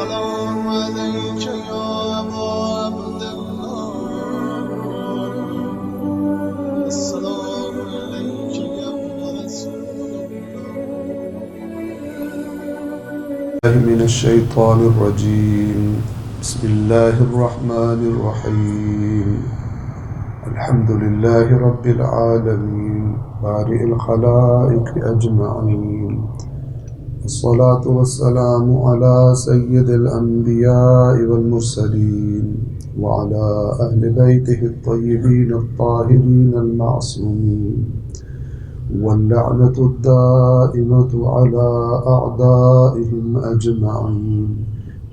السلام عليك يا أبا عبد الله السلام عليك يا ابن رسول الله من الشيطان الرجيم بسم الله الرحمن الرحيم الحمد لله رب العالمين بارئ الخلائق أجمعين الصلاة والسلام على سيد الأنبياء والمرسلين وعلى أهل بيته الطيبين الطاهرين المعصومين واللعنة الدائمة على أعدائهم أجمعين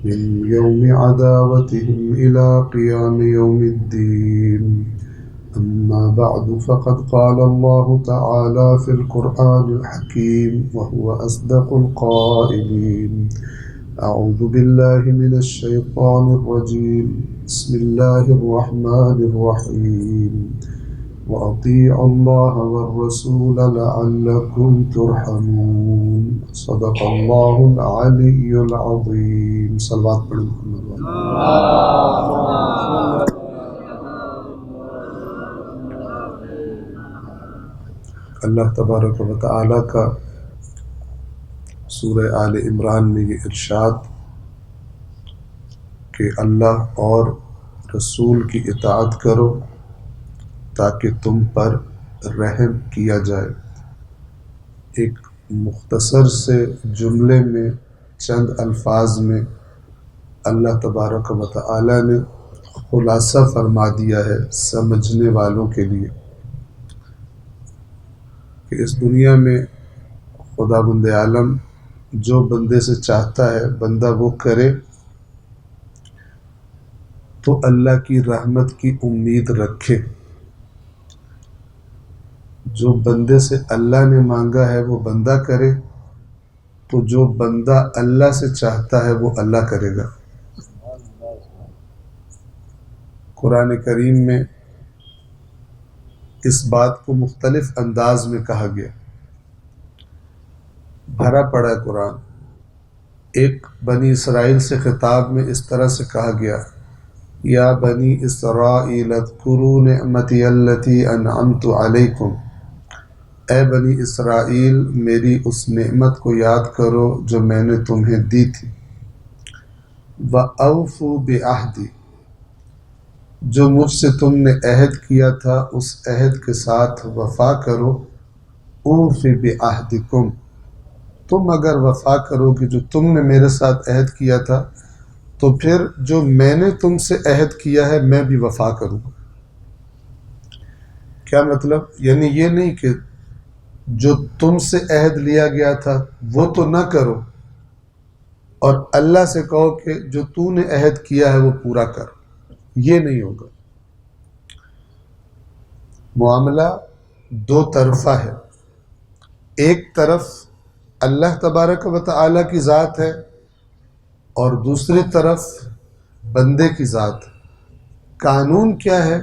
من يوم عداوتهم إلى قيام يوم الدين أما بعد فقد قال الله تعالى في القرآن الحكيم وهو أصدق القائلين أعوذ بالله من الشيطان الرجيم بسم الله الرحمن الرحيم وأطيعوا الله والرسول لعلكم ترحمون صدق الله العلي العظيم صلوات پڑھ محمد اللہ تبارک و تعالی کا سورہ آل عمران میں یہ ارشاد کہ اللہ اور رسول کی اطاعت کرو تاکہ تم پر رحم کیا جائے. ایک مختصر سے جملے میں چند الفاظ میں اللہ تبارک و تعالی نے خلاصہ فرما دیا ہے سمجھنے والوں کے لیے کہ اس دنیا میں خدا بند عالم جو بندے سے چاہتا ہے بندہ وہ کرے تو اللہ کی رحمت کی امید رکھے. جو بندے سے اللہ نے مانگا ہے وہ بندہ کرے تو جو بندہ اللہ سے چاہتا ہے وہ اللہ کرے گا. قرآن کریم میں اس بات کو مختلف انداز میں کہا گیا. بھرا پڑا ہے قرآن. ایک بنی اسرائیل سے خطاب میں اس طرح سے کہا گیا یا بنی اسرائیل اذکروا نعمتی التی انعمت علیکم، اے بنی اسرائیل میری اس نعمت کو یاد کرو جو میں نے تمہیں دی تھی. وَأَوْفُوا بِعَهْدِي، جو مجھ سے تم نے عہد کیا تھا اس عہد کے ساتھ وفا کرو. اوف بعہدکم، تم اگر وفا کرو گے جو تم نے میرے ساتھ عہد کیا تھا تو پھر جو میں نے تم سے عہد کیا ہے میں بھی وفا کروں گا. کیا مطلب؟ یعنی یہ نہیں کہ جو تم سے عہد لیا گیا تھا وہ تو نہ کرو اور اللہ سے کہو کہ جو تو نے عہد کیا ہے وہ پورا کر. یہ نہیں ہوگا. معاملہ دو طرفہ ہے. ایک طرف اللہ تبارک و تعالی کی ذات ہے اور دوسری طرف بندے کی ذات. قانون کیا ہے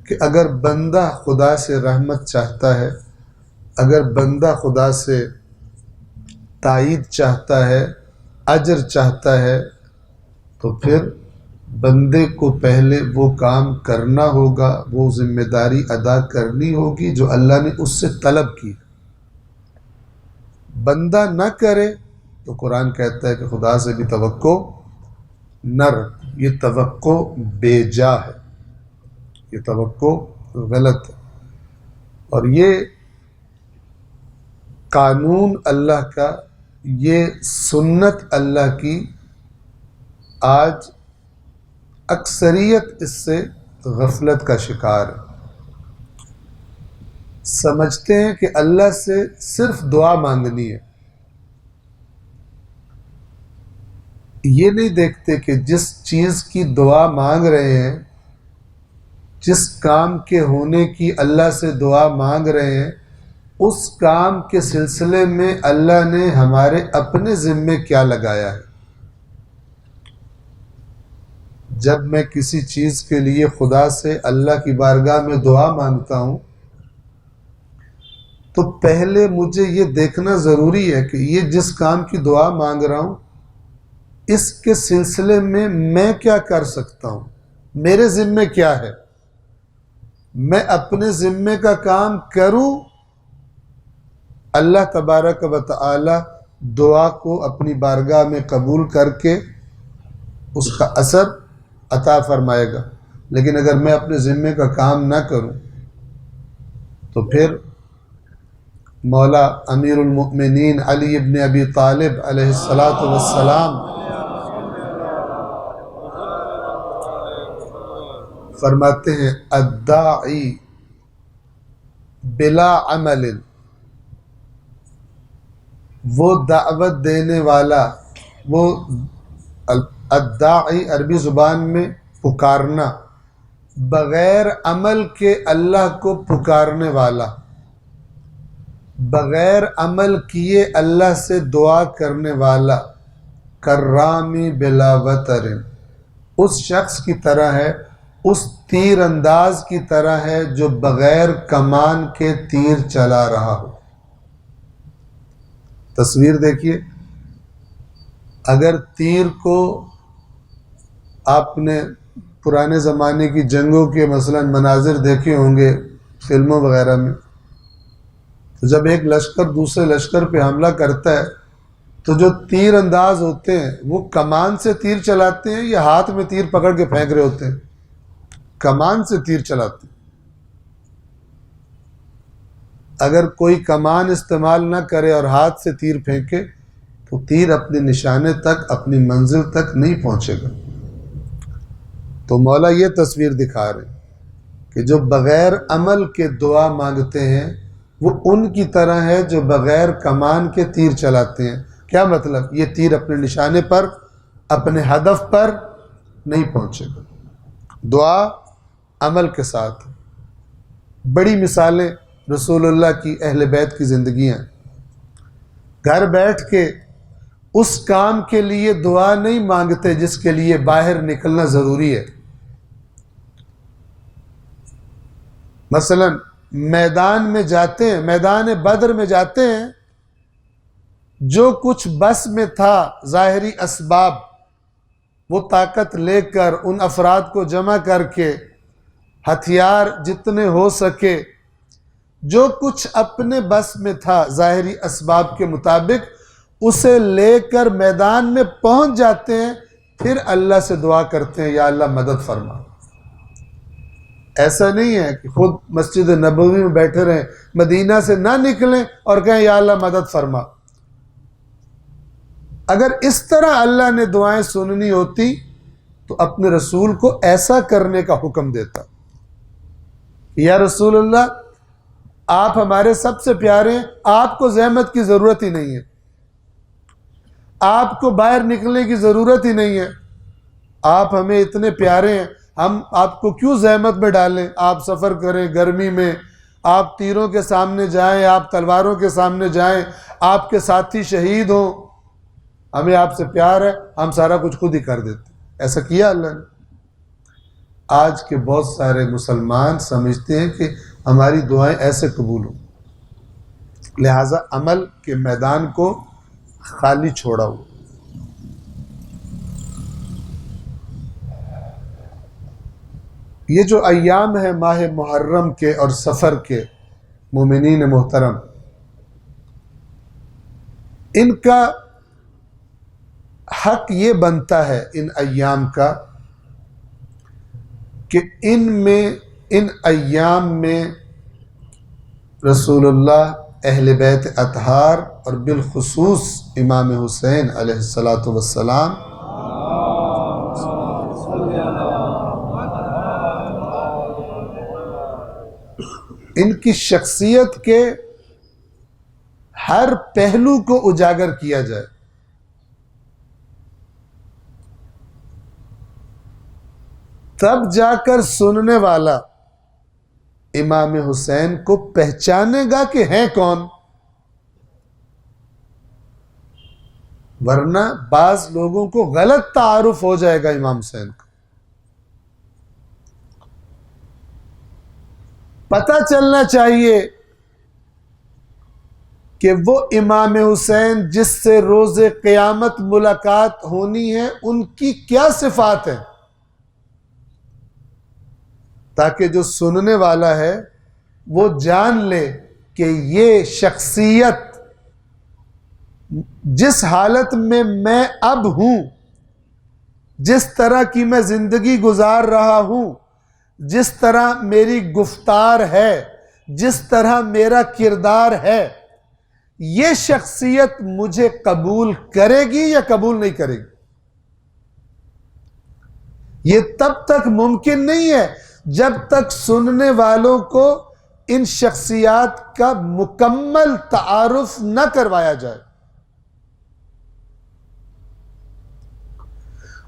کہ اگر بندہ خدا سے رحمت چاہتا ہے، اگر بندہ خدا سے تائید چاہتا ہے، اجر چاہتا ہے، تو پھر بندے کو پہلے وہ کام کرنا ہوگا، وہ ذمہ داری ادا کرنی ہوگی جو اللہ نے اس سے طلب کی. بندہ نہ کرے تو قرآن کہتا ہے کہ خدا سے بھی توقع نہ رکھ. یہ توقع بے جا ہے، یہ توقع غلط ہے. اور یہ قانون اللہ کا، یہ سنت اللہ کی، آج اکثریت اس سے غفلت کا شکار ہے. سمجھتے ہیں کہ اللہ سے صرف دعا مانگنی ہے. یہ نہیں دیکھتے کہ جس چیز کی دعا مانگ رہے ہیں، جس کام کے ہونے کی اللہ سے دعا مانگ رہے ہیں، اس کام کے سلسلے میں اللہ نے ہمارے اپنے ذمے کیا لگایا ہے. جب میں کسی چیز کے لیے خدا سے اللہ کی بارگاہ میں دعا مانگتا ہوں تو پہلے مجھے یہ دیکھنا ضروری ہے کہ یہ جس کام کی دعا مانگ رہا ہوں اس کے سلسلے میں کیا کر سکتا ہوں، میرے ذمے کیا ہے، میں اپنے ذمے کا کام کروں، اللہ تبارک و تعالی دعا کو اپنی بارگاہ میں قبول کر کے اس کا اثر عطا فرمائے گا۔ لیکن اگر میں اپنے ذمے کا کام نہ کروں تو پھر مولا امیر المؤمنین علی ابن ابی طالب علیہ السلام فرماتے ہیں الداعی بلا عمل، وہ دعوت دینے والا، وہ الداعی عربی زبان میں پکارنا، بغیر عمل کے اللہ کو پکارنے والا، بغیر عمل کیے اللہ سے دعا کرنے والا، کرامی بلا وتر، اس شخص کی طرح ہے، اس تیر انداز کی طرح ہے جو بغیر کمان کے تیر چلا رہا ہو۔ تصویر دیکھیے، اگر تیر کو آپ نے پرانے زمانے کی جنگوں کے مثلا مناظر دیکھے ہوں گے فلموں وغیرہ میں، تو جب ایک لشکر دوسرے لشکر پہ حملہ کرتا ہے تو جو تیر انداز ہوتے ہیں وہ کمان سے تیر چلاتے ہیں یا ہاتھ میں تیر پکڑ کے پھینک رہے ہوتے ہیں؟ کمان سے تیر چلاتے ہیں۔ اگر کوئی کمان استعمال نہ کرے اور ہاتھ سے تیر پھینکے تو تیر اپنے نشانے تک، اپنی منزل تک نہیں پہنچے گا۔ تو مولا یہ تصویر دکھا رہے ہیں کہ جو بغیر عمل کے دعا مانگتے ہیں وہ ان کی طرح ہے جو بغیر کمان کے تیر چلاتے ہیں۔ کیا مطلب؟ یہ تیر اپنے نشانے پر، اپنے ہدف پر نہیں پہنچے گا۔ دعا عمل کے ساتھ۔ بڑی مثالیں رسول اللہ کی، اہل بیت کی زندگیاں، گھر بیٹھ کے اس کام کے لیے دعا نہیں مانگتے جس کے لیے باہر نکلنا ضروری ہے۔ مثلا میدان میں جاتے ہیں، میدان بدر میں جاتے ہیں، جو کچھ بس میں تھا ظاہری اسباب، وہ طاقت لے کر ان افراد کو جمع کر کے، ہتھیار جتنے ہو سکے، جو کچھ اپنے بس میں تھا ظاہری اسباب کے مطابق، اسے لے کر میدان میں پہنچ جاتے ہیں، پھر اللہ سے دعا کرتے ہیں یا اللہ مدد فرما۔ ایسا نہیں ہے کہ خود مسجد نبوی میں بیٹھے رہیں، مدینہ سے نہ نکلیں اور کہیں یا اللہ مدد فرما۔ اگر اس طرح اللہ نے دعائیں سننی ہوتی تو اپنے رسول کو ایسا کرنے کا حکم دیتا، یا رسول اللہ آپ ہمارے سب سے پیارے ہیں، آپ کو زحمت کی ضرورت ہی نہیں ہے، آپ کو باہر نکلنے کی ضرورت ہی نہیں ہے، آپ ہمیں اتنے پیارے ہیں، ہم آپ کو کیوں زحمت میں ڈالیں؟ آپ سفر کریں گرمی میں، آپ تیروں کے سامنے جائیں، آپ تلواروں کے سامنے جائیں، آپ کے ساتھی شہید ہوں، ہمیں آپ سے پیار ہے، ہم سارا کچھ خود ہی کر دیتے۔ ایسا کیا اللہ نے؟ آج کے بہت سارے مسلمان سمجھتے ہیں کہ ہماری دعائیں ایسے قبول ہوں، لہٰذا عمل کے میدان کو خالی چھوڑا ہو۔ یہ جو ایام ہیں ماہ محرم کے اور سفر کے، مومنین محترم، ان کا حق یہ بنتا ہے ان ایام کا کہ ان ایام میں رسول اللہ، اہل بیت اطہار اور بالخصوص امام حسین علیہ السلام ان کی شخصیت کے ہر پہلو کو اجاگر کیا جائے۔ تب جا کر سننے والا امام حسین کو پہچانے گا کہ ہیں کون، ورنہ بعض لوگوں کو غلط تعارف ہو جائے گا امام حسین کا۔ پتہ چلنا چاہیے کہ وہ امام حسین جس سے روز قیامت ملاقات ہونی ہے ان کی کیا صفات ہیں، تاکہ جو سننے والا ہے وہ جان لے کہ یہ شخصیت جس حالت میں اب ہوں، جس طرح کی میں زندگی گزار رہا ہوں، جس طرح میری گفتار ہے، جس طرح میرا کردار ہے، یہ شخصیت مجھے قبول کرے گی یا قبول نہیں کرے گی۔ یہ تب تک ممکن نہیں ہے جب تک سننے والوں کو ان شخصیات کا مکمل تعارف نہ کروایا جائے،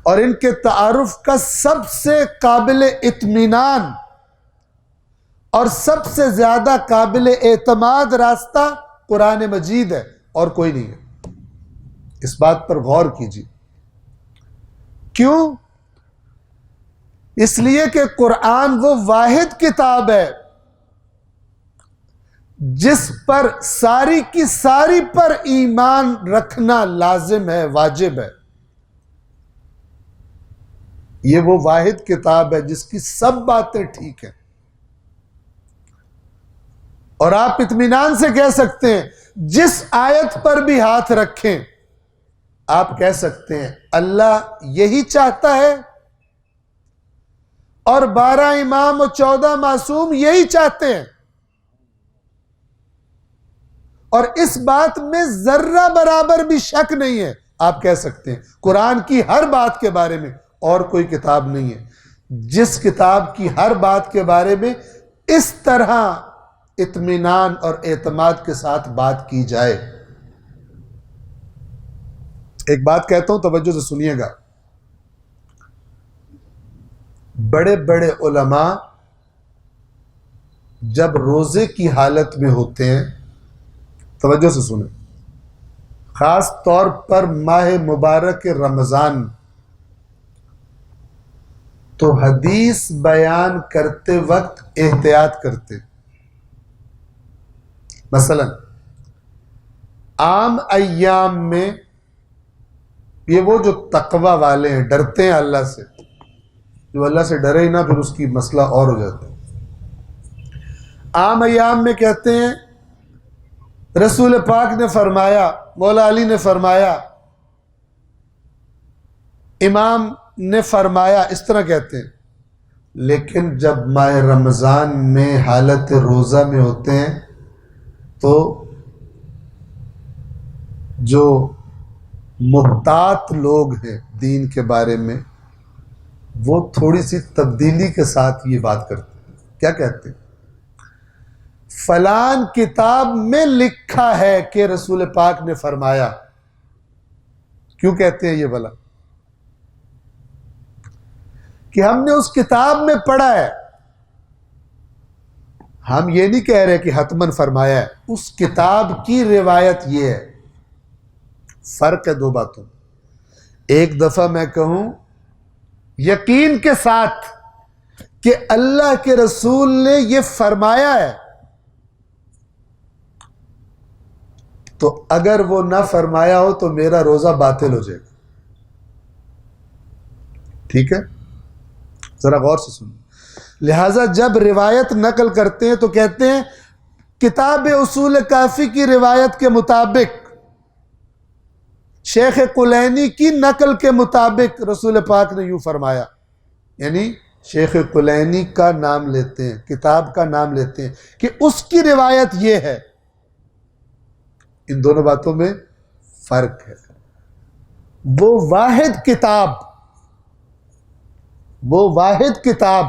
اور ان کے تعارف کا سب سے قابل اطمینان اور سب سے زیادہ قابل اعتماد راستہ قرآن مجید ہے، اور کوئی نہیں ہے۔ اس بات پر غور کیجیے۔ کیوں؟ اس لیے کہ قرآن وہ واحد کتاب ہے جس پر ساری کی ساری پر ایمان رکھنا لازم ہے، واجب ہے۔ یہ وہ واحد کتاب ہے جس کی سب باتیں ٹھیک ہیں، اور آپ اطمینان سے کہہ سکتے ہیں جس آیت پر بھی ہاتھ رکھیں آپ کہہ سکتے ہیں اللہ یہی چاہتا ہے، اور 12 امام اور 14 معصوم یہی چاہتے ہیں، اور اس بات میں ذرہ برابر بھی شک نہیں ہے۔ آپ کہہ سکتے ہیں قرآن کی ہر بات کے بارے میں اور کوئی کتاب نہیں ہے جس کتاب کی ہر بات کے بارے میں اس طرح اطمینان اور اعتماد کے ساتھ بات کی جائے۔ ایک بات کہتا ہوں، توجہ سے سنیے گا۔ بڑے بڑے علماء جب روزے کی حالت میں ہوتے ہیں، توجہ سے سنیں، خاص طور پر ماہ مبارک رمضان، تو حدیث بیان کرتے وقت احتیاط کرتے۔ مثلا عام ایام میں یہ وہ جو تقوی والے ہیں، ڈرتے ہیں اللہ سے، جو اللہ سے ڈرے ہی نہ پھر اس کی مسئلہ اور ہو جاتا ہے۔ عام ایام میں کہتے ہیں رسول پاک نے فرمایا، مولا علی نے فرمایا، امام نے فرمایا، اس طرح کہتے ہیں۔ لیکن جب ماہ رمضان میں حالت روزہ میں ہوتے ہیں تو جو محتاط لوگ ہیں دین کے بارے میں، وہ تھوڑی سی تبدیلی کے ساتھ یہ بات کرتے ہیں۔ کیا کہتے ہیں؟ فلان کتاب میں لکھا ہے کہ رسول پاک نے فرمایا۔ کیوں کہتے ہیں یہ بھلا؟ کہ ہم نے اس کتاب میں پڑھا ہے، ہم یہ نہیں کہہ رہے کہ حتماً فرمایا ہے، اس کتاب کی روایت یہ ہے۔ فرق ہے دو باتوں۔ ایک دفعہ میں کہوں یقین کے ساتھ کہ اللہ کے رسول نے یہ فرمایا ہے، تو اگر وہ نہ فرمایا ہو تو میرا روزہ باطل ہو جائے گا۔ ٹھیک ہے؟ ذرا غور سے سنیں۔ لہذا جب روایت نقل کرتے ہیں تو کہتے ہیں کتاب اصول کافی کی روایت کے مطابق، شیخ کلینی کی نقل کے مطابق رسول پاک نے یوں فرمایا، یعنی شیخ کلینی کا نام لیتے ہیں، کتاب کا نام لیتے ہیں کہ اس کی روایت یہ ہے۔ ان دونوں باتوں میں فرق ہے۔ وہ واحد کتاب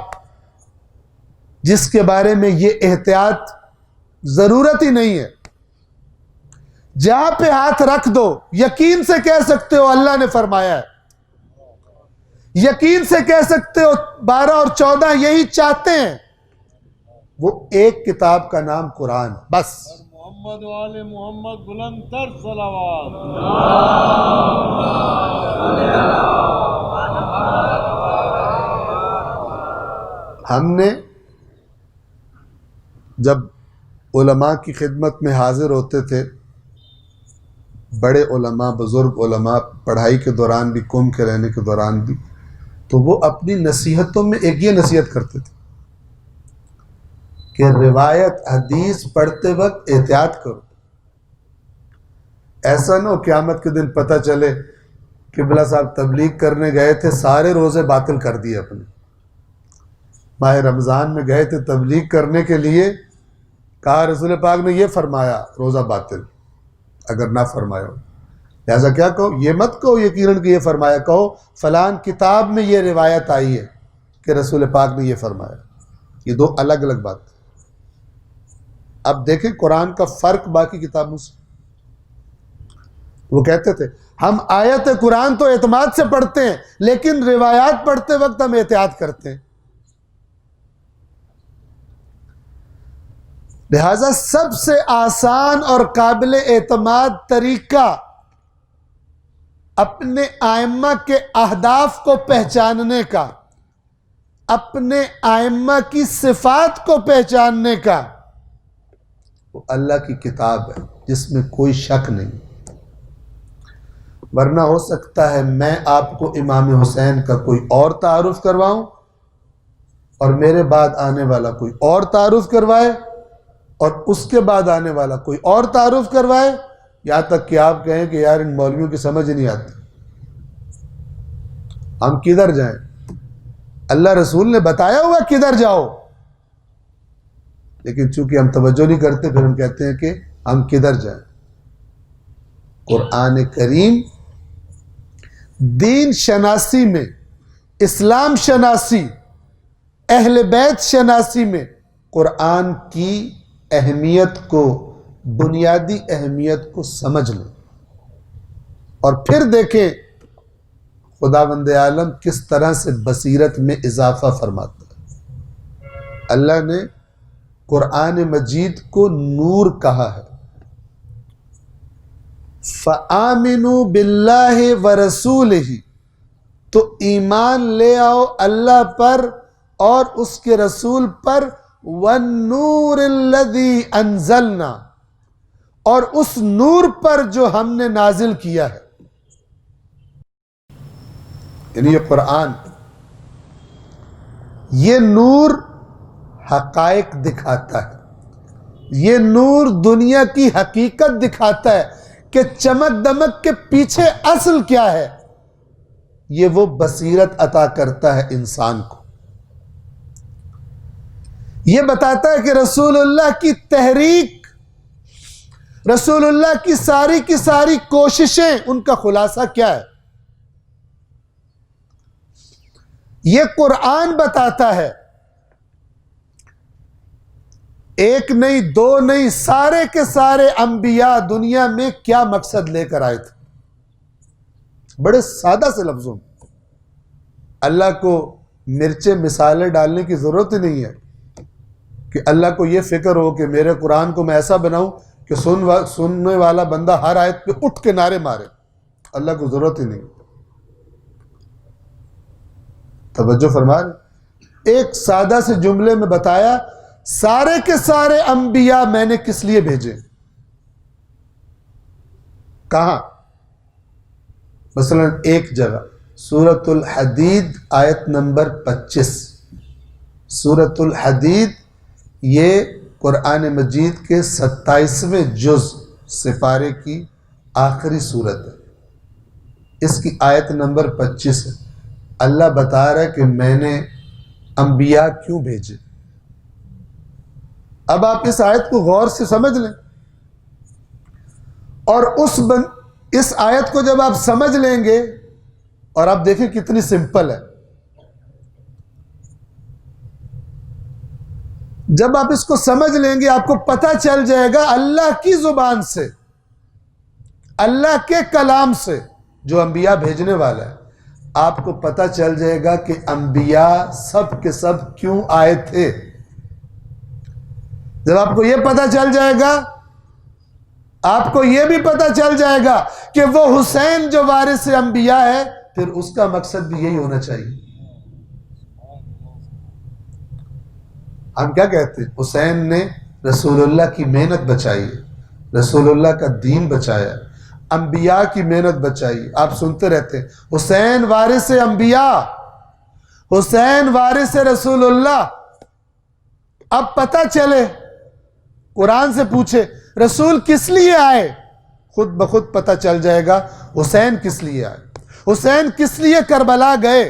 جس کے بارے میں یہ احتیاط ضرورت ہی نہیں ہے، جہاں پہ ہاتھ رکھ دو یقین سے کہہ سکتے ہو اللہ نے فرمایا ہے، یقین سے کہہ سکتے ہو 12 اور 14 یہی چاہتے ہیں، وہ ایک کتاب کا نام قرآن، بس۔ محمد و آل محمد بلند تر صلوات۔ ہم نے جب علماء کی خدمت میں حاضر ہوتے تھے بڑے علماء، بزرگ علماء پڑھائی کے دوران بھی، قوم کے رہنے کے دوران بھی، تو وہ اپنی نصیحتوں میں ایک یہ نصیحت کرتے تھے کہ روایت حدیث پڑھتے وقت احتیاط کرو، ایسا نہ ہو قیامت کے دن پتہ چلے قبلہ صاحب تبلیغ کرنے گئے تھے، سارے روزے باطل کر دیے اپنے، ماہ رمضان میں گئے تھے تبلیغ کرنے کے لیے، کہا رسول پاک نے یہ فرمایا، روزہ باطل اگر نہ فرمایا ہو، لہٰذا کیا کہو، یہ مت کہو یقیناً کہ یہ فرمایا، کہو فلان کتاب میں یہ روایت آئی ہے کہ رسول پاک نے یہ فرمایا۔ یہ دو الگ الگ بات۔ اب دیکھیں قرآن کا فرق باقی کتابوں سے۔ وہ کہتے تھے ہم آیت قرآن تو اعتماد سے پڑھتے ہیں، لیکن روایات پڑھتے وقت ہم احتیاط کرتے ہیں۔ لہذا سب سے آسان اور قابل اعتماد طریقہ اپنے ائمہ کے اہداف کو پہچاننے کا، اپنے ائمہ کی صفات کو پہچاننے کا، وہ اللہ کی کتاب ہے جس میں کوئی شک نہیں۔ ورنہ ہو سکتا ہے میں آپ کو امام حسین کا کوئی اور تعارف کرواؤں اور میرے بعد آنے والا کوئی اور تعارف کروائے اور اس کے بعد آنے والا کوئی اور تعارف کروائے، یہاں تک کہ آپ کہیں کہ یار ان مولویوں کی سمجھ نہیں آتی، ہم کدھر جائیں؟ اللہ رسول نے بتایا ہوا کدھر جاؤ، لیکن چونکہ ہم توجہ نہیں کرتے پھر ہم کہتے ہیں کہ ہم کدھر جائیں۔ قرآن کریم دین شناسی میں، اسلام شناسی، اہل بیت شناسی میں قرآن کی اہمیت کو، بنیادی اہمیت کو سمجھ لیں اور پھر دیکھیں خداوند عالم کس طرح سے بصیرت میں اضافہ فرماتا ہے۔ اللہ نے قرآن مجید کو نور کہا ہے، فآمنوا باللہ ورسولہ، تو ایمان لے آؤ اللہ پر اور اس کے رسول پر، والنور الذی انزلنا، اور اس نور پر جو ہم نے نازل کیا ہے۔ یعنی یہ قرآن، یہ نور حقائق دکھاتا ہے، یہ نور دنیا کی حقیقت دکھاتا ہے کہ چمک دمک کے پیچھے اصل کیا ہے۔ یہ وہ بصیرت عطا کرتا ہے انسان کو، یہ بتاتا ہے کہ رسول اللہ کی تحریک، رسول اللہ کی ساری کوششیں، ان کا خلاصہ کیا ہے۔ یہ قرآن بتاتا ہے، ایک نہیں دو نہیں، سارے کے سارے انبیاء دنیا میں کیا مقصد لے کر آئے تھے، بڑے سادہ سے لفظوں میں۔ اللہ کو مرچیں مثالیں ڈالنے کی ضرورت ہی نہیں ہے کہ اللہ کو یہ فکر ہو کہ میرے قرآن کو میں ایسا بناؤں کہ سننے والا بندہ ہر آیت پہ اٹھ کے نعرے مارے، اللہ کو ضرورت ہی نہیں۔ توجہ فرما رہے، ایک سادہ سے جملے میں بتایا سارے کے سارے انبیاء میں نے کس لیے بھیجے، کہاں؟ مثلا ایک جگہ سورۃ الحدید آیت نمبر 25، سورۃ الحدید یہ قرآن مجید کے 27ویں جز سپارے کی آخری سورت ہے، اس کی آیت نمبر 25 ہے۔ اللہ بتا رہا ہے کہ میں نے انبیاء کیوں بھیجے۔ اب آپ اس آیت کو غور سے سمجھ لیں، اور اس آیت کو جب آپ سمجھ لیں گے، اور آپ دیکھیں کتنی سمپل ہے، جب آپ اس کو سمجھ لیں گے آپ کو پتہ چل جائے گا اللہ کی زبان سے، اللہ کے کلام سے جو انبیاء بھیجنے والا ہے، آپ کو پتہ چل جائے گا کہ انبیاء سب کے سب کیوں آئے تھے۔ جب آپ کو یہ پتہ چل جائے گا، آپ کو یہ بھی پتہ چل جائے گا کہ وہ حسین جو وارث انبیاء ہے، پھر اس کا مقصد بھی یہی ہونا چاہیے۔ ہم کیا کہتے ہیں؟ حسین نے رسول اللہ کی محنت بچائی ہے، رسول اللہ کا دین بچایا، انبیاء کی محنت بچائی. آپ سنتے رہتے ہیں حسین وارث انبیاء، حسین وارث رسول اللہ. اب پتہ چلے، قرآن سے پوچھے رسول کس لیے آئے، خود بخود پتہ چل جائے گا حسین کس لیے آئے، حسین کس لیے کربلا گئے.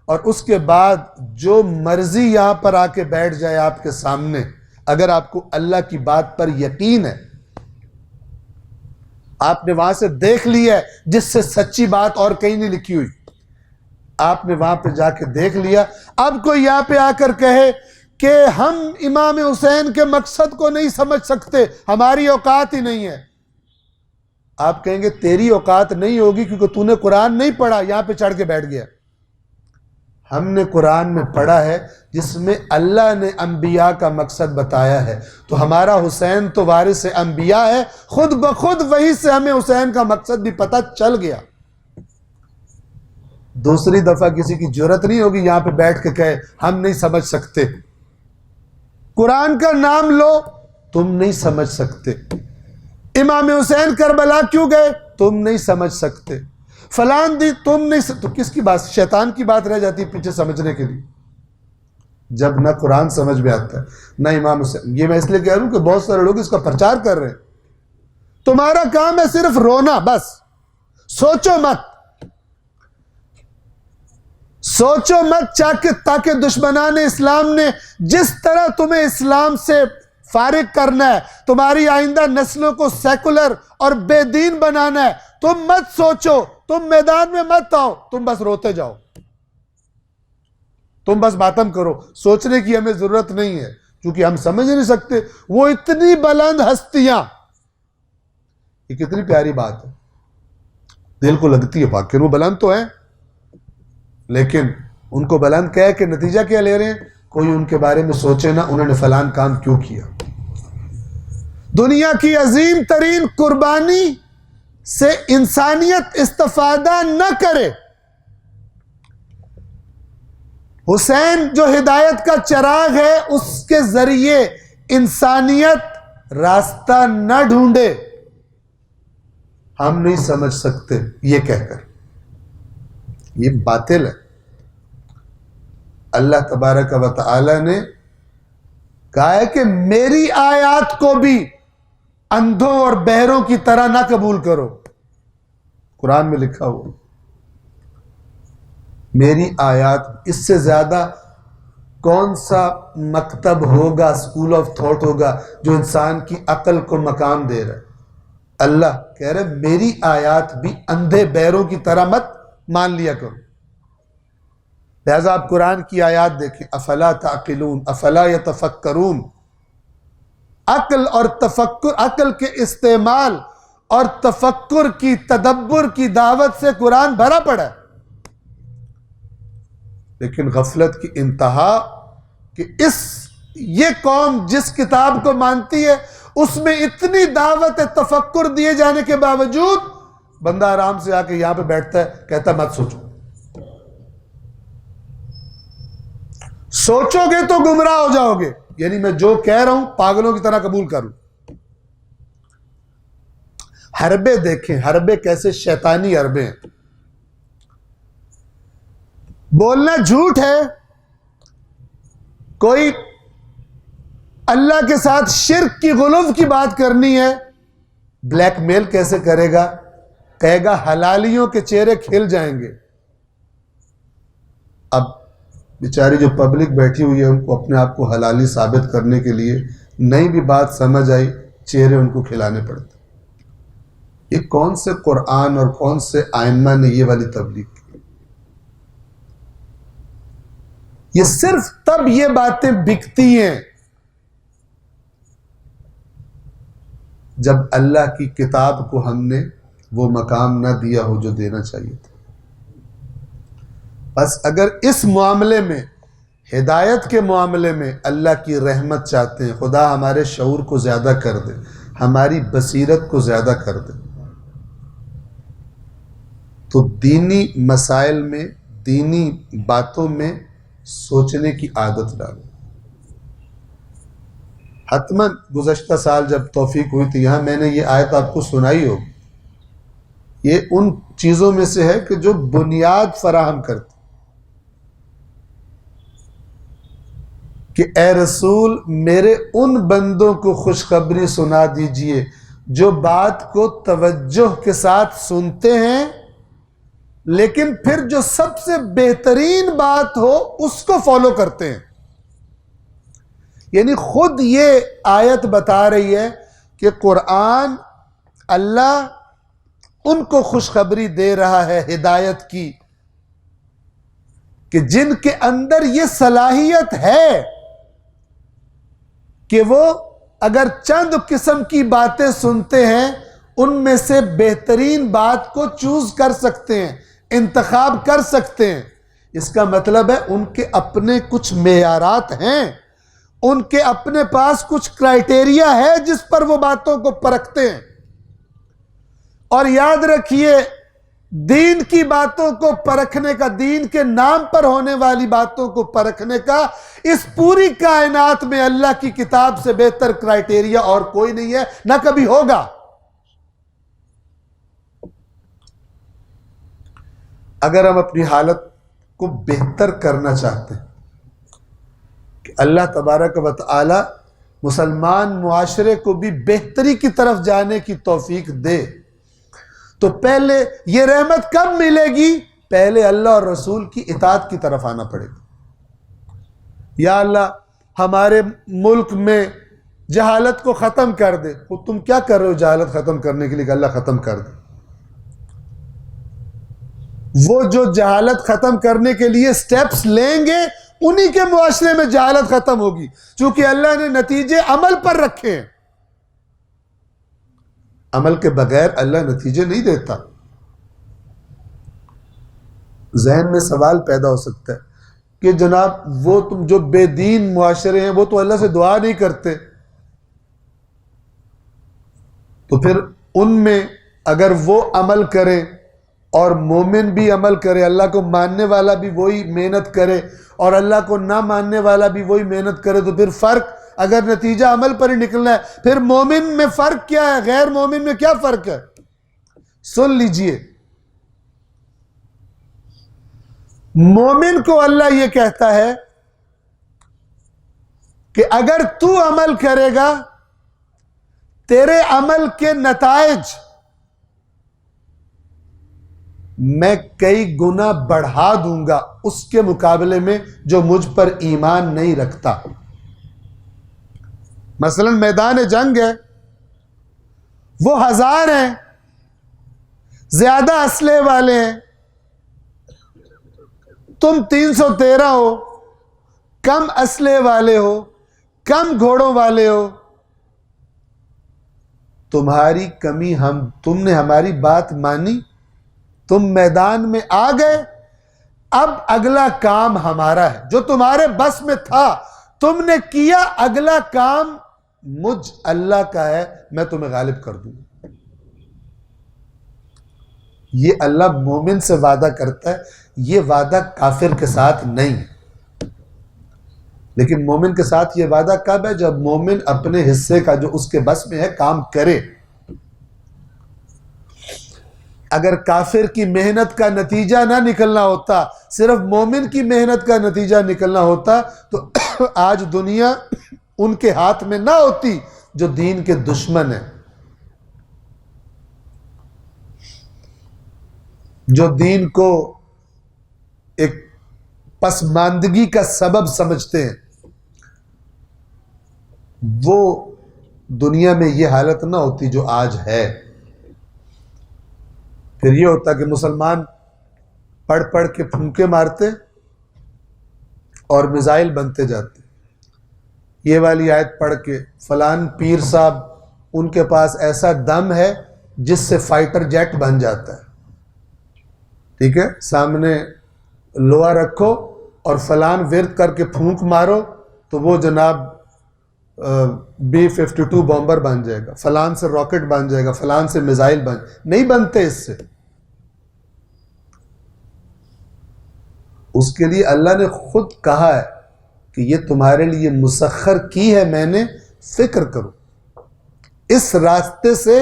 اور اس کے بعد جو مرضی یہاں پر آ کے بیٹھ جائے آپ کے سامنے، اگر آپ کو اللہ کی بات پر یقین ہے، آپ نے وہاں سے دیکھ لیا ہے جس سے سچی بات اور کہیں نہیں لکھی ہوئی، آپ نے وہاں پہ جا کے دیکھ لیا. اب کوئی یہاں پہ آ کر کہے کہ ہم امام حسین کے مقصد کو نہیں سمجھ سکتے، ہماری اوقات ہی نہیں ہے، آپ کہیں گے تیری اوقات نہیں ہوگی کیونکہ تو نے قرآن نہیں پڑھا، یہاں پہ چڑھ کے بیٹھ گیا. ہم نے قرآن میں پڑھا ہے جس میں اللہ نے انبیاء کا مقصد بتایا ہے، تو ہمارا حسین تو وارث انبیاء ہے، خود بخود وہی سے ہمیں حسین کا مقصد بھی پتہ چل گیا. دوسری دفعہ کسی کی جرت نہیں ہوگی یہاں پہ بیٹھ کے کہے ہم نہیں سمجھ سکتے. قرآن کا نام لو، تم نہیں سمجھ سکتے. امام حسین کربلا کیوں گئے، تم نہیں سمجھ سکتے. فلان دی تم نہیں تو کس کی بات، شیطان کی بات رہ جاتی ہے پیچھے سمجھنے کے لیے، جب نہ قرآن سمجھ میں آتا ہے نہ امام حسین. یہ میں اس لیے کہہ رہا ہوں کہ بہت سارے لوگ اس کا پرچار کر رہے ہیں. تمہارا کام ہے صرف رونا، بس سوچو مت، سوچو مت تاکہ دشمنان اسلام نے جس طرح تمہیں اسلام سے فارغ کرنا ہے، تمہاری آئندہ نسلوں کو سیکولر اور بے دین بنانا ہے، تم مت سوچو، تم میدان میں مت آؤ، تم بس روتے جاؤ، تم بس ماتم کرو. سوچنے کی ہمیں ضرورت نہیں ہے کیونکہ ہم سمجھ نہیں سکتے. وہ اتنی بلند ہستیاں، یہ کتنی پیاری بات ہے، دل کو لگتی ہے. واقعی وہ بلند تو ہیں، لیکن ان کو بلند کہہ کے نتیجہ کیا لے رہے ہیں، کوئی ان کے بارے میں سوچے نہ انہوں نے فلان کام کیوں کیا. دنیا کی عظیم ترین قربانی سے انسانیت استفادہ نہ کرے. حسین جو ہدایت کا چراغ ہے، اس کے ذریعے انسانیت راستہ نہ ڈھونڈے. ہم نہیں سمجھ سکتے یہ کہہ کر، یہ باطل ہے. اللہ تبارک و تعالی نے کہا ہے کہ میری آیات کو بھی اندھوں اور بہروں کی طرح نہ قبول کرو. قرآن میں لکھا ہوا میری آیات، اس سے زیادہ کون سا مکتب ہوگا، اسکول آف تھاٹ ہوگا جو انسان کی عقل کو مقام دے رہا ہے. اللہ کہہ رہے میری آیات بھی اندھے بہروں کی طرح مت مان لیا کرو. لہذا آپ قرآن کی آیات دیکھیں، افلا تعقلون، افلا یتفکرون. عقل اور تفکر، عقل کے استعمال اور تفکر کی، تدبر کی دعوت سے قرآن بھرا پڑا ہے. لیکن غفلت کی انتہا کہ یہ قوم جس کتاب کو مانتی ہے اس میں اتنی دعوت تفکر دیے جانے کے باوجود بندہ آرام سے آ کے یہاں پہ بیٹھتا ہے، کہتا مت سوچو. سوچو گے تو گمراہ ہو جاؤ گے. یعنی میں جو کہہ رہا ہوں پاگلوں کی طرح قبول کروں. حربے دیکھیں، حربے کیسے شیطانی حربے ہیں. بولنا جھوٹ ہے، کوئی اللہ کے ساتھ شرک کی غلو کی بات کرنی ہے، بلیک میل کیسے کرے گا، کہے گا حلالیوں کے چہرے کھل جائیں گے. اب بیچاری جو پبلک بیٹھی ہوئی ہے ان کو اپنے آپ کو حلالی ثابت کرنے کے لیے نئی بھی بات سمجھ آئی، چہرے ان کو کھلانے پڑتے. یہ کون سے قرآن اور کون سے آئمہ نے یہ والی تبلیغ کی؟ یہ صرف تب یہ باتیں بکتی ہیں جب اللہ کی کتاب کو ہم نے وہ مقام نہ دیا ہو جو دینا چاہیے تھا. بس اگر اس معاملے میں، ہدایت کے معاملے میں اللہ کی رحمت چاہتے ہیں، خدا ہمارے شعور کو زیادہ کر دے، ہماری بصیرت کو زیادہ کر دے، تو دینی مسائل میں، دینی باتوں میں سوچنے کی عادت ڈالو. حتماً گزشتہ سال جب توفیق ہوئی تھی یہاں میں نے یہ آیت آپ کو سنائی ہوگی یہ ان چیزوں میں سے ہے کہ جو بنیاد فراہم کرتی کہ اے رسول میرے ان بندوں کو خوشخبری سنا دیجئے جو بات کو توجہ کے ساتھ سنتے ہیں لیکن پھر جو سب سے بہترین بات ہو اس کو فالو کرتے ہیں. یعنی خود یہ آیت بتا رہی ہے کہ قرآن اللہ ان کو خوشخبری دے رہا ہے ہدایت کی کہ جن کے اندر یہ صلاحیت ہے کہ وہ اگر چند قسم کی باتیں سنتے ہیں ان میں سے بہترین بات کو چوز کر سکتے ہیں، انتخاب کر سکتے ہیں. اس کا مطلب ہے ان کے اپنے کچھ معیارات ہیں، ان کے اپنے پاس کچھ کرائیٹیریا ہے جس پر وہ باتوں کو پرکھتے ہیں. اور یاد رکھیے دین کی باتوں کو پرکھنے کا، دین کے نام پر ہونے والی باتوں کو پرکھنے کا اس پوری کائنات میں اللہ کی کتاب سے بہتر کرائیٹیریا اور کوئی نہیں ہے، نہ کبھی ہوگا. اگر ہم اپنی حالت کو بہتر کرنا چاہتے ہیں کہ اللہ تبارک و تعالی مسلمان معاشرے کو بھی بہتری کی طرف جانے کی توفیق دے، تو پہلے یہ رحمت کب ملے گی؟ پہلے اللہ اور رسول کی اطاعت کی طرف آنا پڑے گا. یا اللہ ہمارے ملک میں جہالت کو ختم کر دے. وہ تم کیا کر رہے ہو جہالت ختم کرنے کے لیے کہ اللہ ختم کر دے؟ وہ جو جہالت ختم کرنے کے لیے سٹیپس لیں گے انہی کے معاشرے میں جہالت ختم ہوگی، چونکہ اللہ نے نتیجے عمل پر رکھے ہیں. عمل کے بغیر اللہ نتیجے نہیں دیتا. ذہن میں سوال پیدا ہو سکتا ہے کہ جناب وہ تم جو بے دین معاشرے ہیں وہ تو اللہ سے دعا نہیں کرتے، تو پھر ان میں اگر وہ عمل کرے اور مومن بھی عمل کرے، اللہ کو ماننے والا بھی وہی محنت کرے اور اللہ کو نہ ماننے والا بھی وہی محنت کرے، تو پھر فرق اگر نتیجہ عمل پر ہی نکلنا ہے پھر مومن میں فرق کیا ہے، غیر مومن میں کیا فرق ہے؟ سن لیجئے، مومن کو اللہ یہ کہتا ہے کہ اگر تو عمل کرے گا تیرے عمل کے نتائج میں کئی گنا بڑھا دوں گا اس کے مقابلے میں جو مجھ پر ایمان نہیں رکھتا. مثلا میدان جنگ ہے، وہ 1000 ہیں، زیادہ اسلحے والے ہیں، تم 313 ہو، کم اسلحے والے ہو، کم گھوڑوں والے ہو. تمہاری کمی تم نے ہماری بات مانی، تم میدان میں آ گئے، اب اگلا کام ہمارا ہے. جو تمہارے بس میں تھا تم نے کیا، اگلا کام مجھ اللہ کا ہے، میں تمہیں غالب کر دوں. یہ اللہ مومن سے وعدہ کرتا ہے، یہ وعدہ کافر کے ساتھ نہیں. لیکن مومن کے ساتھ یہ وعدہ کب ہے؟ جب مومن اپنے حصے کا جو اس کے بس میں ہے کام کرے. اگر کافر کی محنت کا نتیجہ نہ نکلنا ہوتا، صرف مومن کی محنت کا نتیجہ نکلنا ہوتا، تو آج دنیا ان کے ہاتھ میں نہ ہوتی جو دین کے دشمن ہیں، جو دین کو ایک پسماندگی کا سبب سمجھتے ہیں. وہ دنیا میں یہ حالت نہ ہوتی جو آج ہے. پھر یہ ہوتا کہ مسلمان پڑھ پڑھ کے پھونکے مارتے اور میزائل بنتے جاتے. یہ والی آیت پڑھ کے فلان پیر صاحب ان کے پاس ایسا دم ہے جس سے فائٹر جیٹ بن جاتا ہے. ٹھیک ہے، سامنے لوہا رکھو اور فلان ورد کر کے پھونک مارو تو وہ جناب B-52 بامبر بن جائے گا، فلان سے راکٹ بن جائے گا، فلان سے میزائل نہیں بنتے اس سے. اس کے لیے اللہ نے خود کہا ہے کہ یہ تمہارے لیے مسخر کی ہے میں نے، فکر کرو، اس راستے سے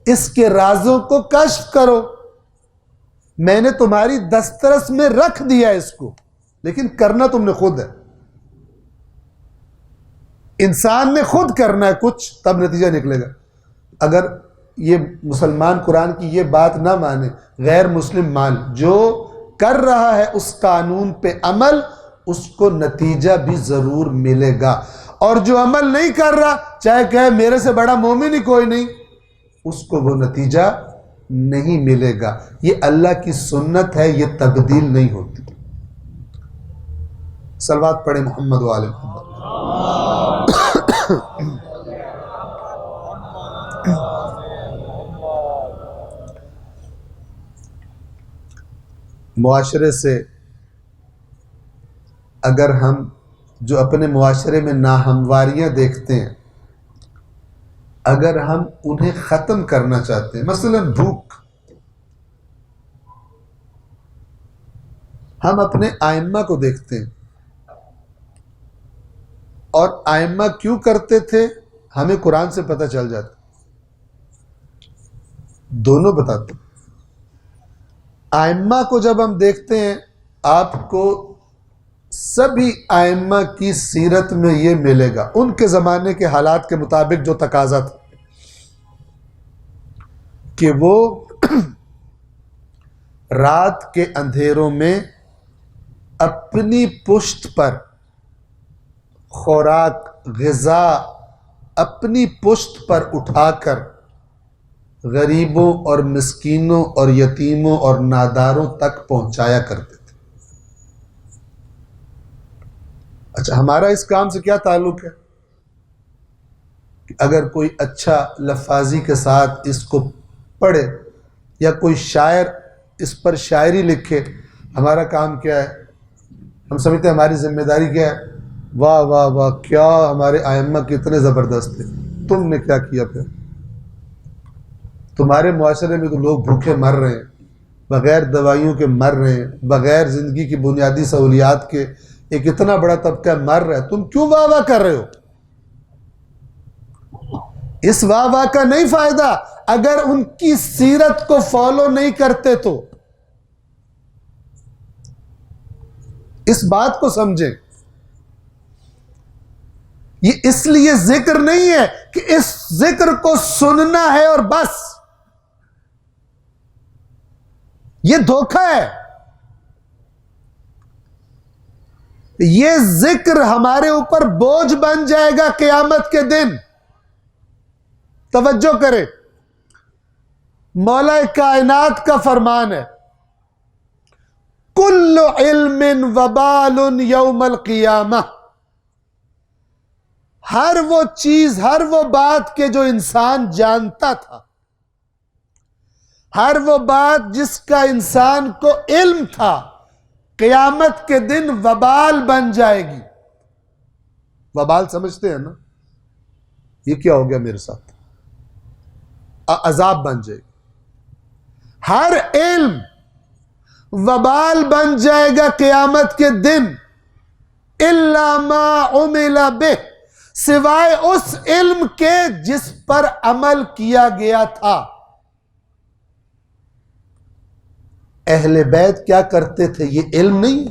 اس کے رازوں کو کشف کرو. میں نے تمہاری دسترس میں رکھ دیا اس کو، لیکن کرنا تم نے خود ہے. انسان نے خود کرنا ہے کچھ، تب نتیجہ نکلے گا. اگر یہ مسلمان قرآن کی یہ بات نہ مانے، غیر مسلم مان، جو کر رہا ہے اس قانون پہ عمل، اس کو نتیجہ بھی ضرور ملے گا. اور جو عمل نہیں کر رہا، چاہے کہے میرے سے بڑا مومن ہی کوئی نہیں، اس کو وہ نتیجہ نہیں ملے گا. یہ اللہ کی سنت ہے، یہ تبدیل نہیں ہوتی. صلوات پڑھیں محمد و آل محمد. معاشرے سے اگر ہم جو اپنے معاشرے میں ناہمواریاں دیکھتے ہیں، اگر ہم انہیں ختم کرنا چاہتے ہیں، مثلا بھوک، ہم اپنے ائمہ کو دیکھتے ہیں، اور ائمہ کیوں کرتے تھے ہمیں قرآن سے پتہ چل جاتا. دونوں بتاتے ہیں. ائمہ کو جب ہم دیکھتے ہیں، آپ کو سبھی ائمہ کی سیرت میں یہ ملے گا، ان کے زمانے کے حالات کے مطابق جو تقاضا تھا، کہ وہ رات کے اندھیروں میں اپنی پشت پر خوراک، غذا اپنی پشت پر اٹھا کر غریبوں اور مسکینوں اور یتیموں اور ناداروں تک پہنچایا کرتے تھے. اچھا، ہمارا اس کام سے کیا تعلق ہے؟ کہ اگر کوئی اچھا لفاظی کے ساتھ اس کو پڑھے، یا کوئی شاعر اس پر شاعری لکھے، ہمارا کام کیا ہے؟ ہم سمجھتے ہیں ہماری ذمہ داری کیا ہے؟ واہ واہ واہ، کیا ہمارے ائمہ کتنے زبردست تھے. تم نے کیا کیا؟ پھر تمہارے معاشرے میں تو لوگ بھوکے مر رہے ہیں، بغیر دوائیوں کے مر رہے ہیں، بغیر زندگی کی بنیادی سہولیات کے ایک اتنا بڑا طبقہ مر رہا ہے. تم کیوں واہ واہ کر رہے ہو؟ اس واہ واہ کا نہیں فائدہ اگر ان کی سیرت کو فالو نہیں کرتے تو. اس بات کو سمجھیں. یہ اس لیے ذکر نہیں ہے کہ اس ذکر کو سننا ہے اور بس. یہ دھوکہ ہے. یہ ذکر ہمارے اوپر بوجھ بن جائے گا قیامت کے دن. توجہ کرے، مولا کائنات کا فرمان ہے، کل علم وبال یوم القیامہ. ہر وہ چیز، ہر وہ بات کہ جو انسان جانتا تھا، ہر وہ بات جس کا انسان کو علم تھا، قیامت کے دن وبال بن جائے گی. وبال سمجھتے ہیں نا؟ یہ کیا ہو گیا میرے ساتھ؟ عذاب بن جائے گی. ہر علم وبال بن جائے گا قیامت کے دن. الا ما عمل بہ، سوائے اس علم کے جس پر عمل کیا گیا تھا. اہل بیت کیا کرتے تھے؟ یہ علم نہیں.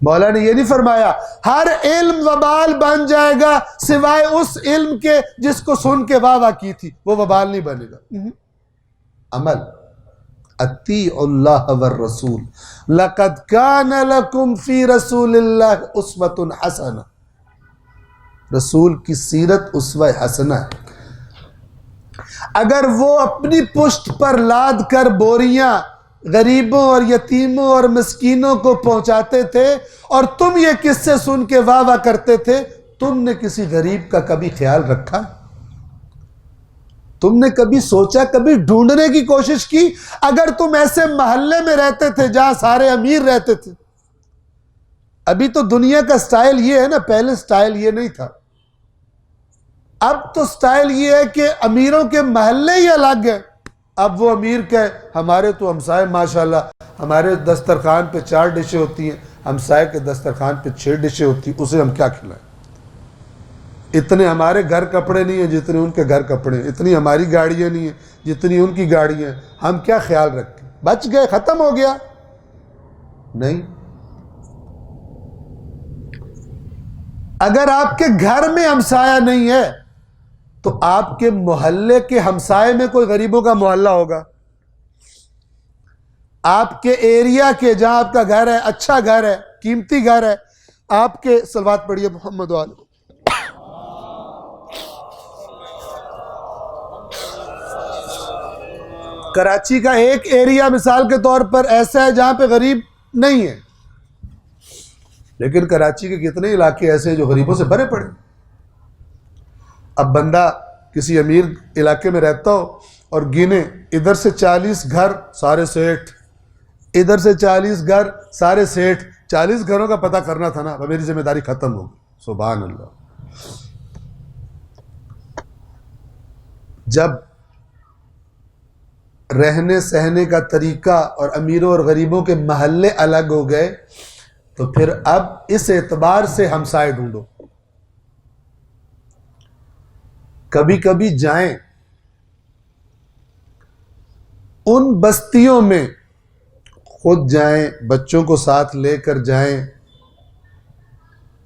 مولا نے یہ نہیں فرمایا ہر علم وبال بن جائے گا سوائے اس علم کے جس کو سن کے واہ واہ کی تھی، وہ وبال نہیں بنے گا. عمل. اطیعوا اللہ والرسول لقد کان لکم فی رسول اللہ اسوۃ حسنہ. رسول کی سیرت اسوہ حسنہ ہے. اگر وہ اپنی پشت پر لاد کر بوریاں غریبوں اور یتیموں اور مسکینوں کو پہنچاتے تھے، اور تم یہ قصے سن کے واہ واہ کرتے تھے، تم نے کسی غریب کا کبھی خیال رکھا؟ تم نے کبھی سوچا، کبھی ڈھونڈنے کی کوشش کی؟ اگر تم ایسے محلے میں رہتے تھے جہاں سارے امیر رہتے تھے، ابھی تو دنیا کا سٹائل یہ ہے نا، پہلے سٹائل یہ نہیں تھا. اب تو سٹائل یہ ہے کہ امیروں کے محلے ہی الگ ہیں. اب وہ امیر کہے ہمارے تو ہمسائے ماشاءاللہ، ہمارے دسترخوان پہ 4 ڈشیں ہوتی ہیں، ہمسائے کے دسترخوان پہ 6 ڈشیں ہوتی ہیں، اسے ہم کیا کھلائیں؟ اتنے ہمارے گھر کپڑے نہیں ہیں جتنے ان کے گھر کپڑے ہیں، اتنی ہماری گاڑیاں نہیں ہیں جتنی ان کی گاڑیاں ہیں، ہم کیا خیال رکھیں؟ بچ گئے، ختم ہو گیا؟ نہیں۔ اگر آپ کے گھر میں ہمسایہ نہیں ہے تو آپ کے محلے کے ہمسائے میں کوئی غریبوں کا محلہ ہوگا، آپ کے ایریا کے جہاں آپ کا گھر ہے، اچھا گھر ہے، قیمتی گھر ہے، آپ کے صلوات پڑھیے محمد وآلہ۔ کراچی کا ایک ایریا مثال کے طور پر ایسا ہے جہاں پہ غریب نہیں ہے، لیکن کراچی کے کتنے علاقے ایسے ہیں جو غریبوں سے بھرے پڑے۔ اب بندہ کسی امیر علاقے میں رہتا ہو اور گنے ادھر سے 40 گھر سارے سیٹھ، ادھر سے 40 گھر سارے سیٹھ، 40 گھروں کا پتہ کرنا تھا نا، اب میری ذمہ داری ختم ہو گئی۔ سبحان اللہ۔ جب رہنے سہنے کا طریقہ اور امیروں اور غریبوں کے محلے الگ ہو گئے تو پھر اب اس اعتبار سے ہمسائے ڈھونڈو۔ کبھی کبھی جائیں ان بستیوں میں، خود جائیں، بچوں کو ساتھ لے کر جائیں،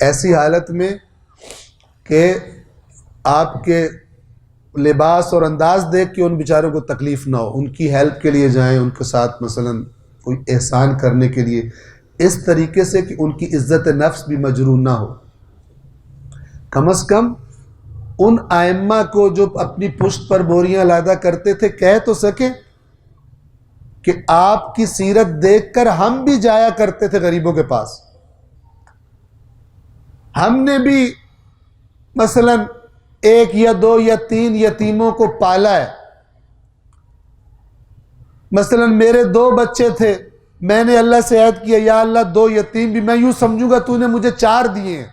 ایسی حالت میں کہ آپ کے لباس اور انداز دیکھ کے ان بیچاروں کو تکلیف نہ ہو، ان کی ہیلپ کے لیے جائیں، ان کے ساتھ مثلا کوئی احسان کرنے کے لیے، اس طریقے سے کہ ان کی عزت نفس بھی مجروح نہ ہو۔ کم از کم ان ائمہ کو جو اپنی پشت پر بوریاں لادا کرتے تھے کہہ تو سکیں کہ آپ کی سیرت دیکھ کر ہم بھی جایا کرتے تھے غریبوں کے پاس، ہم نے بھی مثلا 1 یا 2 یا 3 یتیموں کو پالا ہے۔ مثلا میرے 2 بچے تھے، میں نے اللہ سے عہد کیا یا اللہ 2 یتیم بھی میں یوں سمجھوں گا تو نے مجھے 4 دیے ہیں،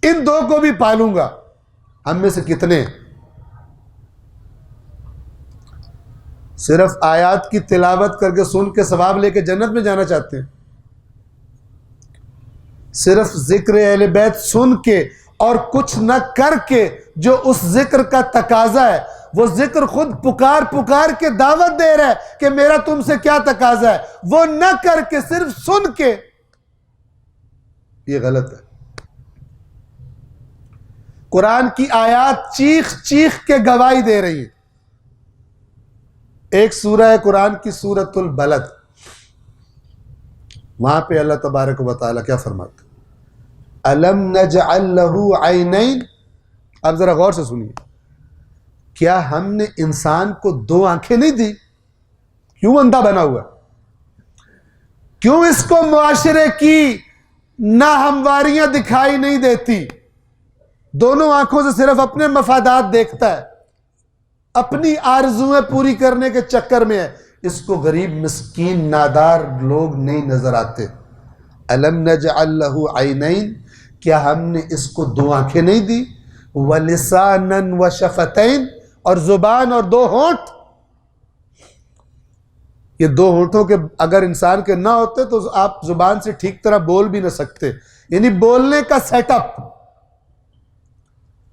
ان 2 کو بھی پالوں گا۔ ہم میں سے کتنے صرف آیات کی تلاوت کر کے سن کے ثواب لے کے جنت میں جانا چاہتے ہیں؟ صرف ذکر اہل بیت سن کے اور کچھ نہ کر کے جو اس ذکر کا تقاضا ہے، وہ ذکر خود پکار پکار کے دعوت دے رہا ہے کہ میرا تم سے کیا تقاضا ہے، وہ نہ کر کے صرف سن کے، یہ غلط ہے۔ قرآن کی آیات چیخ چیخ کے گواہی دے رہی ہیں۔ ایک سورہ ہے قرآن کی، سورۃ البلد، وہاں پہ اللہ تبارک و تعالیٰ کیا فرماتا ہے؟ الم نجعل لہ عینین۔ اب ذرا غور سے سنیے، کیا ہم نے انسان کو 2 آنکھیں نہیں دی؟ کیوں اندھا بنا ہوا؟ کیوں اس کو معاشرے کی ناہمواریاں دکھائی نہیں دیتی؟ دونوں آنکھوں سے صرف اپنے مفادات دیکھتا ہے، اپنی آرزویں پوری کرنے کے چکر میں ہے۔ اس کو غریب مسکین نادار لوگ نہیں نظر آتے۔ الم نجعل لہ عینین، کیا ہم نے اس کو 2 آنکھیں نہیں دی؟ ولسانا وشفتین، اور زبان اور 2 ہونٹ۔ یہ 2 ہونٹوں کے اگر انسان کے نہ ہوتے تو آپ زبان سے ٹھیک طرح بول بھی نہ سکتے، یعنی بولنے کا سیٹ اپ۔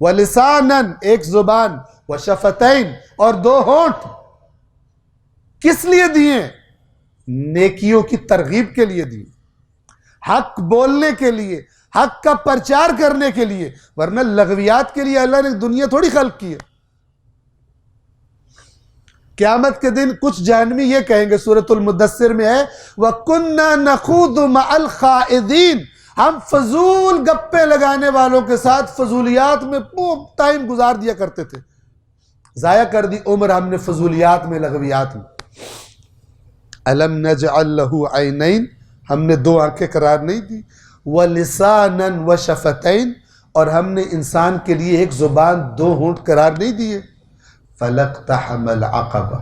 ولسانا، ایک زبان، وشفتین، اور 2 ہونٹ۔ کس لیے دیے؟ نیکیوں کی ترغیب کے لیے دیے، حق بولنے کے لیے، حق کا پرچار کرنے کے لیے، ورنہ لغویات کے لیے اللہ نے دنیا تھوڑی خلق کی ہے۔ قیامت کے دن کچھ جہنمی یہ کہیں گے، سورۃ المدثر میں ہے وَكُنَّا نَخُوضُ مَعَ الْخَائِضِينَ، ہم فضول گپے لگانے والوں کے ساتھ فضولیات میں ٹائم گزار دیا کرتے تھے، ضائع کر دی عمر ہم نے فضولیات میں، لغویات میں۔ الم نجعل لہ عینین، ہم نے 2 آنکھیں قرار نہیں دی، ولسانا وشفتین، اور ہم نے انسان کے لیے ایک زبان 2 ہونٹ قرار نہیں دیے۔ فلقتحم العقبہ،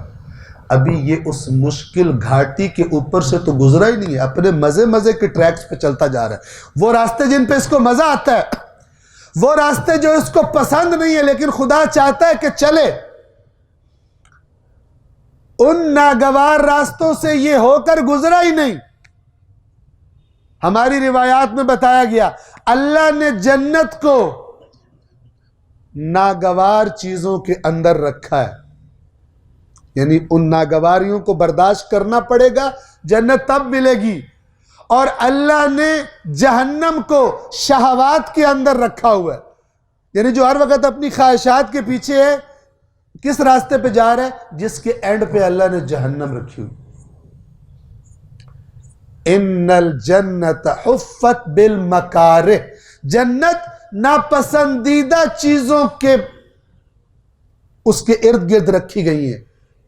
ابھی یہ اس مشکل گھاٹی کے اوپر سے تو گزرا ہی نہیں ہے، اپنے مزے مزے کے ٹریکس پہ چلتا جا رہا ہے۔ وہ راستے جن پہ اس کو مزہ آتا ہے، وہ راستے جو اس کو پسند نہیں ہے لیکن خدا چاہتا ہے کہ چلے، ان ناگوار راستوں سے یہ ہو کر گزرا ہی نہیں۔ ہماری روایات میں بتایا گیا اللہ نے جنت کو ناگوار چیزوں کے اندر رکھا ہے، یعنی ان ناگواریوں کو برداشت کرنا پڑے گا، جنت تب ملے گی۔ اور اللہ نے جہنم کو شہوات کے اندر رکھا ہوا ہے، یعنی جو ہر وقت اپنی خواہشات کے پیچھے ہے، کس راستے پہ جا رہا ہے؟ جس کے اینڈ پہ اللہ نے جہنم رکھی ہوئی۔ ان الجنت حفت بالمکارہ، جنت ناپسندیدہ چیزوں کے اس کے ارد گرد رکھی گئی ہیں،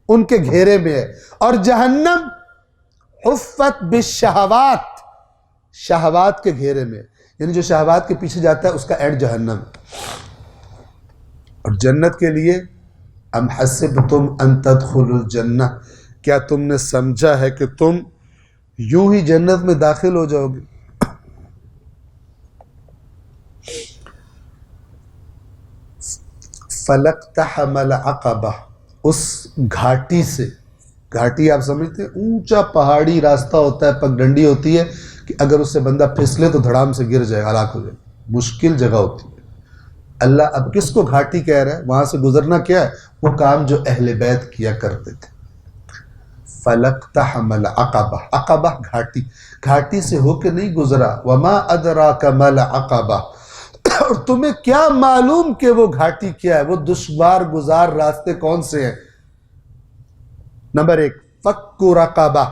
ان کے گھیرے میں ہے۔ اور جہنم حفت بالشہوات، شہوات کے گھیرے میں، یعنی جو شہوات کے پیچھے جاتا ہے اس کا اینڈ جہنم۔ اور جنت کے لیے ام حسبتم ان تدخلوا الجنہ، کیا تم نے سمجھا ہے کہ تم یوں ہی جنت میں داخل ہو جاؤ گے؟ فلقتحم العقبہ، اس گھاٹی سے، گھاٹی آپ سمجھتے ہیں اونچا پہاڑی راستہ ہوتا ہے، پگڈنڈی ہوتی ہے کہ اگر اس سے بندہ پھسلے تو دھڑام سے گر جائے، ہلاک ہو جائے، مشکل جگہ ہوتی ہے۔ اللہ اب کس کو گھاٹی کہہ رہا ہے؟ وہاں سے گزرنا کیا ہے؟ وہ کام جو اہل بیت کیا کرتے تھے۔ فلقتحم العقبہ، عقبہ گھاٹی، گھاٹی سے ہو کے نہیں گزرا۔ وما ادراک ما العقبہ، اور تمہیں کیا معلوم کہ وہ گھاٹی کیا ہے، وہ دشوار گزار راستے کون سے ہیں؟ نمبر 1 فک رقبہ،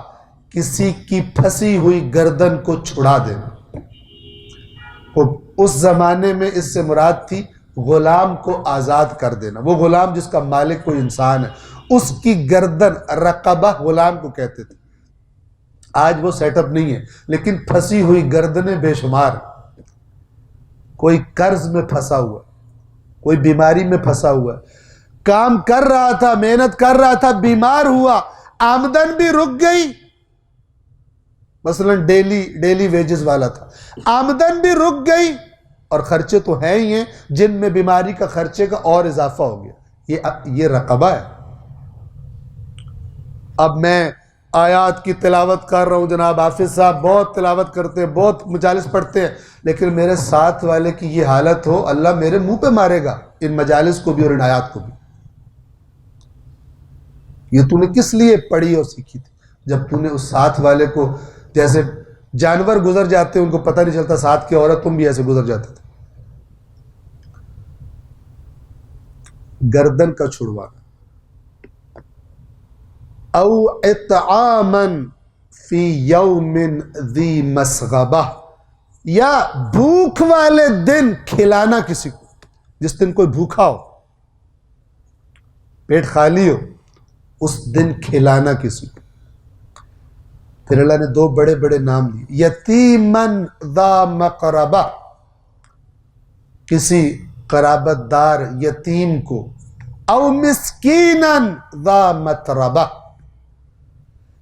کسی کی پھنسی ہوئی گردن کو چھڑا دینا۔ اس زمانے میں اس سے مراد تھی غلام کو آزاد کر دینا، وہ غلام جس کا مالک کوئی انسان ہے، اس کی گردن، رقبہ غلام کو کہتے تھے۔ آج وہ سیٹ اپ نہیں ہے، لیکن پھنسی ہوئی گردنیں بے شمار۔ کوئی قرض میں پھنسا ہوا، کوئی بیماری میں پھنسا ہوا، کام کر رہا تھا، محنت کر رہا تھا، بیمار ہوا، آمدن بھی رک گئی، مثلا ڈیلی ویجز والا تھا، آمدن بھی رک گئی، اور خرچے تو ہیں ہی ہیں، جن میں بیماری کا خرچے کا اور اضافہ ہو گیا، یہ رقبہ ہے۔ اب میں آیات کی تلاوت کر رہا ہوں، جناب حافظ صاحب بہت تلاوت کرتے ہیں، بہت مجالس پڑھتے ہیں، لیکن میرے ساتھ والے کی یہ حالت ہو، اللہ میرے منہ پہ مارے گا، ان مجالس کو بھی اور ان آیات کو بھی۔ یہ تو نے کس لیے پڑھی اور سیکھی تھی؟ جب تو نے اس ساتھ والے کو، جیسے جانور گزر جاتے ہیں ان کو پتہ نہیں چلتا ساتھ کی عورت، تم بھی ایسے گزر جاتے تھے۔ گردن کا چھڑوانا، او اطعاما فی یوم ذی مسغبہ، یا بھوک والے دن کھلانا کسی کو، جس دن کوئی بھوکا ہو، پیٹ خالی ہو، اس دن کھلانا کسی کو۔ پھر اللہ نے 2 بڑے بڑے نام لیے، یتیمن ذا مقربہ، کسی قرابت دار یتیم کو، او مسکینن ذا متربہ،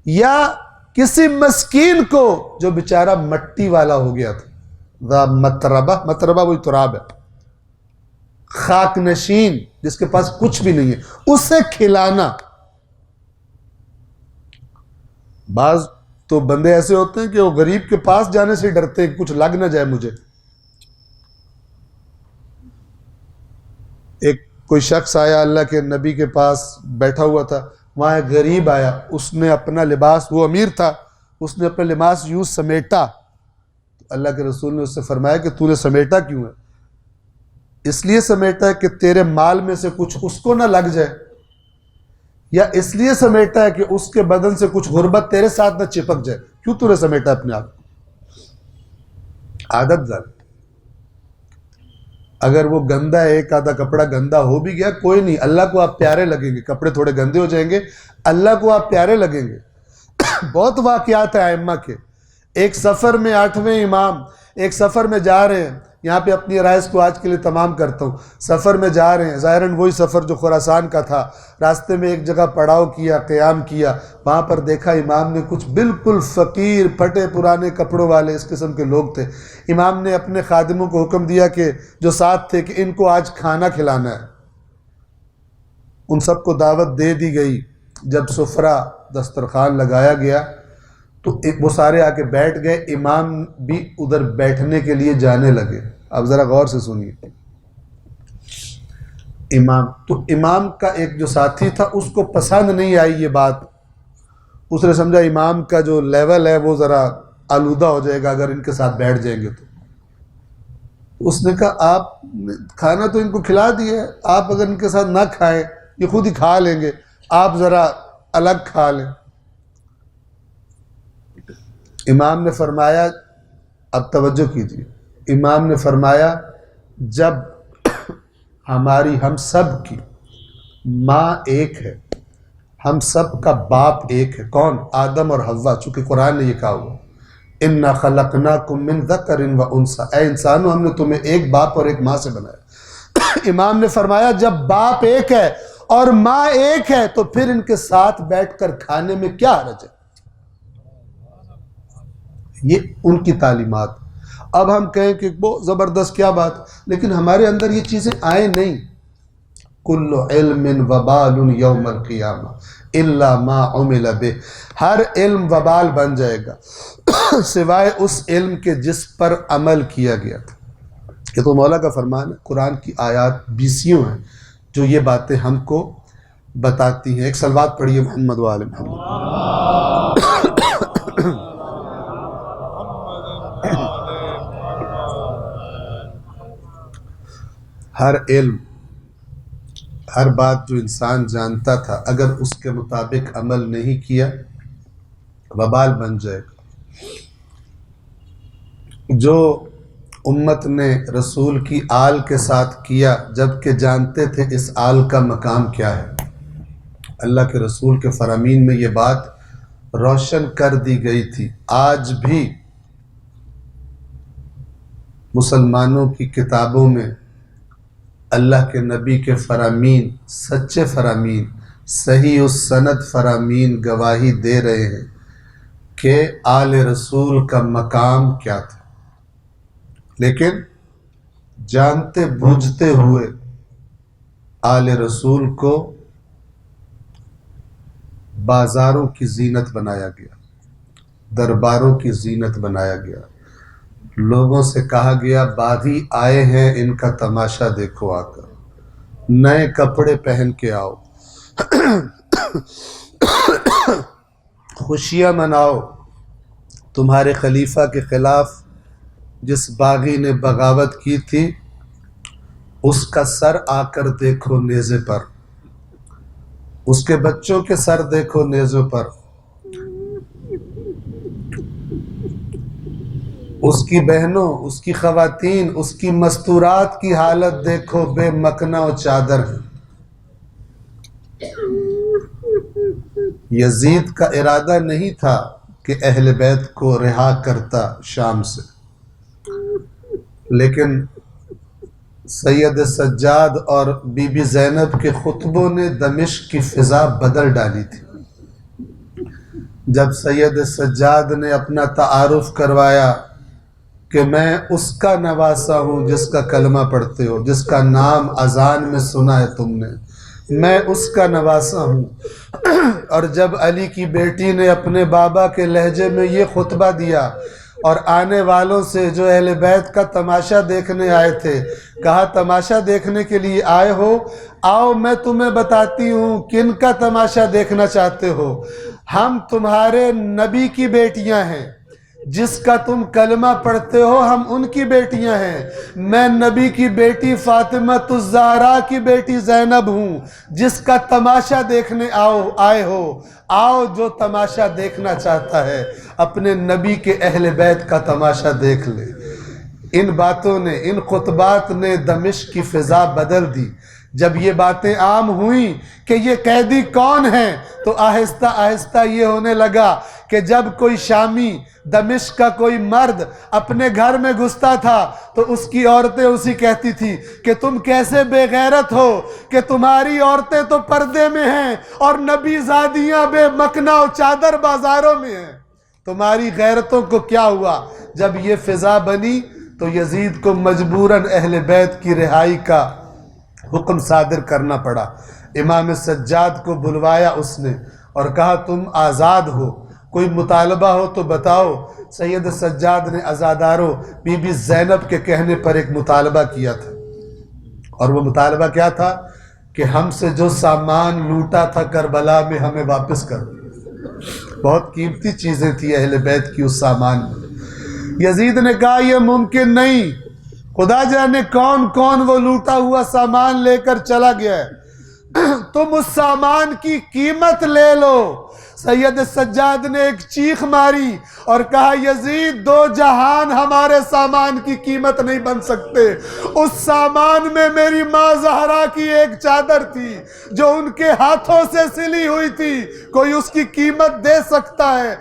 یا کسی مسکین کو جو بیچارہ مٹی والا ہو گیا تھا، ذا متربہ، متربہ وہی تراب ہے، خاک نشین جس کے پاس کچھ بھی نہیں ہے، اسے کھلانا۔ بعض تو بندے ایسے ہوتے ہیں کہ وہ غریب کے پاس جانے سے ڈرتے ہیں، کچھ لگ نہ جائے مجھے۔ ایک کوئی شخص آیا اللہ کے نبی کے پاس بیٹھا ہوا تھا، وہاں ایک غریب آیا، اس نے اپنا لباس، وہ امیر تھا، اس نے اپنا لباس یوں سمیٹا، اللہ کے رسول نے اس سے فرمایا کہ تو نے سمیٹا کیوں ہے؟ اس لیے سمیٹا ہے کہ تیرے مال میں سے کچھ اس کو نہ لگ جائے، یا اس لیے سمیٹا ہے کہ اس کے بدن سے کچھ غربت تیرے ساتھ نہ چپک جائے؟ کیوں تو نے سمیٹا اپنے آپ کو؟ عادت ظالم۔ اگر وہ گندا ہے، ایک آدھا کپڑا گندا ہو بھی گیا کوئی نہیں، اللہ کو آپ پیارے لگیں گے، کپڑے تھوڑے گندے ہو جائیں گے، اللہ کو آپ پیارے لگیں گے۔ بہت واقعات ہیں ائمہ کے۔ ایک سفر میں 8ویں امام ایک سفر میں جا رہے ہیں، یہاں پہ اپنی رائز کو آج کے لیے تمام کرتا ہوں، سفر میں جا رہے ہیں، ظاہراً وہی سفر جو خراسان کا تھا، راستے میں ایک جگہ پڑاؤ کیا، قیام کیا، وہاں پر دیکھا امام نے کچھ بالکل فقیر پھٹے پرانے کپڑوں والے اس قسم کے لوگ تھے۔ امام نے اپنے خادموں کو حکم دیا کہ جو ساتھ تھے کہ ان کو آج کھانا کھلانا ہے۔ ان سب کو دعوت دے دی گئی۔ جب سفرہ دسترخوان لگایا گیا تو وہ سارے آ کے بیٹھ گئے، امام بھی ادھر بیٹھنے کے لیے جانے لگے۔ اب ذرا غور سے سنیے، امام تو امام کا ایک جو ساتھی تھا اس کو پسند نہیں آئی یہ بات، اس نے سمجھا امام کا جو لیول ہے وہ ذرا آلودہ ہو جائے گا اگر ان کے ساتھ بیٹھ جائیں گے تو اس نے کہا آپ کھانا تو ان کو کھلا دیے، آپ اگر ان کے ساتھ نہ کھائیں یہ خود ہی کھا لیں گے، آپ ذرا الگ کھا لیں۔ امام نے فرمایا، اب توجہ کیجیے، امام نے فرمایا جب ہماری ہم سب کی ماں ایک ہے، ہم سب کا باپ ایک ہے، کون؟ آدم اور حوا، چونکہ قرآن نے یہ کہا ہوا اِنَّا خَلَقْنَاكُم مِّن ذَكَرٍ وَأُنثىٰ، اے انسانوں ہم نے تمہیں ایک باپ اور ایک ماں سے بنایا۔ امام نے فرمایا جب باپ ایک ہے اور ماں ایک ہے تو پھر ان کے ساتھ بیٹھ کر کھانے میں کیا حرج ہے؟ یہ ان کی تعلیمات۔ اب ہم کہیں کہ وہ زبردست کیا بات، لیکن ہمارے اندر یہ چیزیں آئیں نہیں۔ کل علم وبال یوم القیامہ الا ما عمل بہ، ہر علم وبال بن جائے گا سوائے اس علم کے جس پر عمل کیا گیا تھا۔ یہ تو مولا کا فرمان ہے، قرآن کی آیات بیسیوں ہیں جو یہ باتیں ہم کو بتاتی ہیں۔ ایک صلوات پڑھیے محمد و آل محمد۔ ہر علم، ہر بات جو انسان جانتا تھا اگر اس کے مطابق عمل نہیں کیا وبال بن جائے گا۔ جو امت نے رسول کی آل کے ساتھ کیا جبکہ جانتے تھے اس آل کا مقام کیا ہے، اللہ کے رسول کے فرامین میں یہ بات روشن کر دی گئی تھی۔ آج بھی مسلمانوں کی کتابوں میں اللہ کے نبی کے فرامین، سچے فرامین، صحیح السند فرامین گواہی دے رہے ہیں کہ آل رسول کا مقام کیا تھا، لیکن جانتے بوجھتے ہوئے آل رسول کو بازاروں کی زینت بنایا گیا، درباروں کی زینت بنایا گیا، لوگوں سے کہا گیا باغی آئے ہیں ان کا تماشا دیکھو، آ کر نئے کپڑے پہن کے آؤ، خوشیاں مناؤ، تمہارے خلیفہ کے خلاف جس باغی نے بغاوت کی تھی اس کا سر آ کر دیکھو نیزے پر، اس کے بچوں کے سر دیکھو نیزوں پر، اس کی بہنوں، اس کی خواتین، اس کی مستورات کی حالت دیکھو، بے مکنا و چادر ہے۔ یزید کا ارادہ نہیں تھا کہ اہل بیت کو رہا کرتا شام سے، لیکن سید سجاد اور بی بی زینب کے خطبوں نے دمشق کی فضا بدل ڈالی تھی۔ جب سید سجاد نے اپنا تعارف کروایا کہ میں اس کا نواسا ہوں جس کا کلمہ پڑھتے ہو، جس کا نام اذان میں سنا ہے تم نے، میں اس کا نواسا ہوں، اور جب علی کی بیٹی نے اپنے بابا کے لہجے میں یہ خطبہ دیا اور آنے والوں سے جو اہل بیت کا تماشا دیکھنے آئے تھے کہا تماشا دیکھنے کے لیے آئے ہو، آؤ میں تمہیں بتاتی ہوں کن کا تماشا دیکھنا چاہتے ہو، ہم تمہارے نبی کی بیٹیاں ہیں، جس کا تم کلمہ پڑھتے ہو ہم ان کی بیٹیاں ہیں، میں نبی کی بیٹی فاطمہ الزہرا کی بیٹی زینب ہوں جس کا تماشا دیکھنے آئے ہو، آؤ جو تماشا دیکھنا چاہتا ہے اپنے نبی کے اہل بیت کا تماشا دیکھ لے۔ ان باتوں نے، ان خطبات نے دمشق کی فضا بدل دی۔ جب یہ باتیں عام ہوئیں کہ یہ قیدی کون ہیں تو آہستہ آہستہ یہ ہونے لگا کہ جب کوئی شامی، دمشق کا کوئی مرد اپنے گھر میں گھستا تھا تو اس کی عورتیں اسی کہتی تھی کہ تم کیسے بے غیرت ہو کہ تمہاری عورتیں تو پردے میں ہیں اور نبی زادیاں بے مکنا و چادر بازاروں میں ہیں، تمہاری غیرتوں کو کیا ہوا؟ جب یہ فضا بنی تو یزید کو مجبوراً اہل بیت کی رہائی کا حکم صادر کرنا پڑا۔ امام سجاد کو بلوایا اس نے اور کہا تم آزاد ہو، کوئی مطالبہ ہو تو بتاؤ۔ سید سجاد نے عزاداروں بی بی زینب کے کہنے پر ایک مطالبہ کیا تھا، اور وہ مطالبہ کیا تھا کہ ہم سے جو سامان لوٹا تھا کربلا میں ہمیں واپس کر دیا۔ بہت قیمتی چیزیں تھی اہل بیت کی اس سامان میں۔ یزید نے کہا یہ ممکن نہیں، خدا جانے کون کون وہ لوٹا ہوا سامان لے کر چلا گیا ہے، تم اس سامان کی قیمت لے لو۔ سید سجاد نے ایک چیخ ماری اور کہا یزید دو جہان ہمارے سامان کی قیمت نہیں بن سکتے۔ اس سامان میں میری ماں زہرا کی ایک چادر تھی جو ان کے ہاتھوں سے سلی ہوئی تھی، کوئی اس کی قیمت دے سکتا ہے؟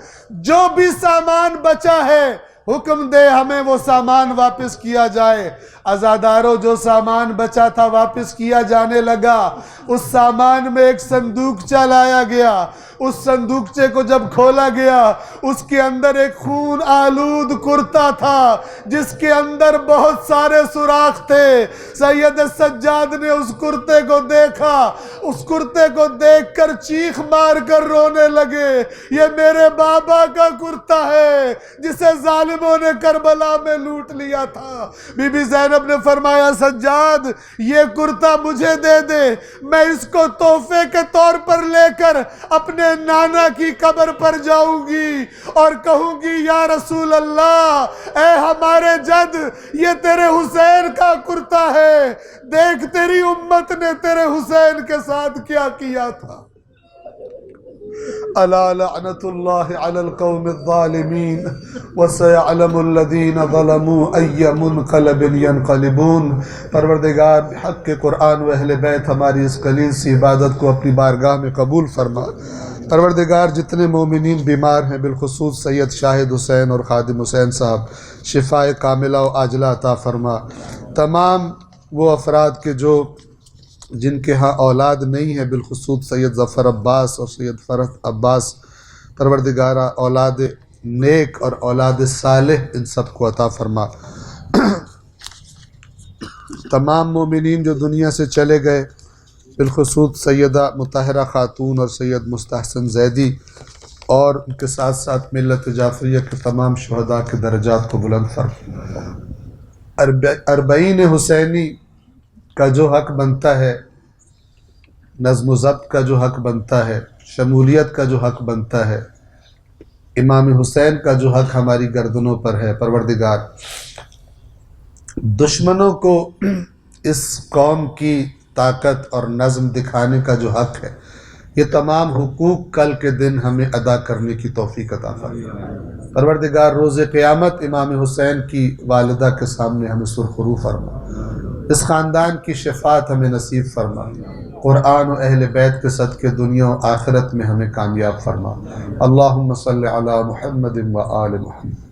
جو بھی سامان بچا ہے حکم دے ہمیں وہ سامان واپس کیا جائے۔ عزاداروں جو سامان بچا تھا واپس کیا جانے لگا۔ اس سامان میں ایک صندوقچہ لایا گیا، اس صندوقچے کو جب کھولا گیا اس کے اندر ایک خون آلود کرتا تھا جس کے اندر بہت سارے سوراخ تھے۔ سید سجاد نے اس کرتے کو دیکھا، اس کرتے کو دیکھ کر چیخ مار کر رونے لگے، یہ میرے بابا کا کرتا ہے جسے ظالموں نے کربلا میں لوٹ لیا تھا۔ بی بی زینب نے فرمایا سجاد یہ کرتا مجھے دے دے، میں اس کو تحفے کے طور پر لے کر اپنے نانا کی قبر پر جاؤں گی اور کہوں گی یا رسول اللہ اے ہمارے جد یہ تیرے حسین کا کرتا ہے، دیکھ تیری امت نے تیرے حسین کے ساتھ کیا کیا تھا۔ الا لعنت اللہ علی القوم الظالمین وسيعلم الذین ظلموا ای منقلب ینقلبون۔ پروردگار حق کے قرآن و اہل بیت ہماری اس قلیل سی عبادت کو اپنی بارگاہ میں قبول فرما۔ پروردگار جتنے مومنین بیمار ہیں بالخصوص سید شاہد حسین اور خادم حسین صاحب شفاء کاملہ و عاجلہ عطا فرما۔ تمام وہ افراد کے جو جن کے ہاں اولاد نہیں ہے بالخصوص سید ظفر عباس اور سید فرحت عباس، پروردگارہ اولاد نیک اور اولاد صالح ان سب کو عطا فرما۔ تمام مومنین جو دنیا سے چلے گئے بالخصوص سیدہ مطہرہ خاتون اور سید مستحسن زیدی اور ان کے ساتھ ساتھ ملت جعفریہ کے تمام شہداء کے درجات کو بلند فرما۔ اربعین حسینی کا جو حق بنتا ہے، نظم و ضبط کا جو حق بنتا ہے، شمولیت کا جو حق بنتا ہے، امام حسین کا جو حق ہماری گردنوں پر ہے، پروردگار دشمنوں کو اس قوم کی طاقت اور نظم دکھانے کا جو حق ہے، یہ تمام حقوق کل کے دن ہمیں ادا کرنے کی توفیق عطا فرما۔ پروردگار روز قیامت امام حسین کی والدہ کے سامنے ہمیں سرخرو فرما، اس خاندان کی شفاعت ہمیں نصیب فرما، قرآن و اہل بیت کے صدقے دنیا و آخرت میں ہمیں کامیاب فرما۔ اللہم صلی علی محمد و آل محمد۔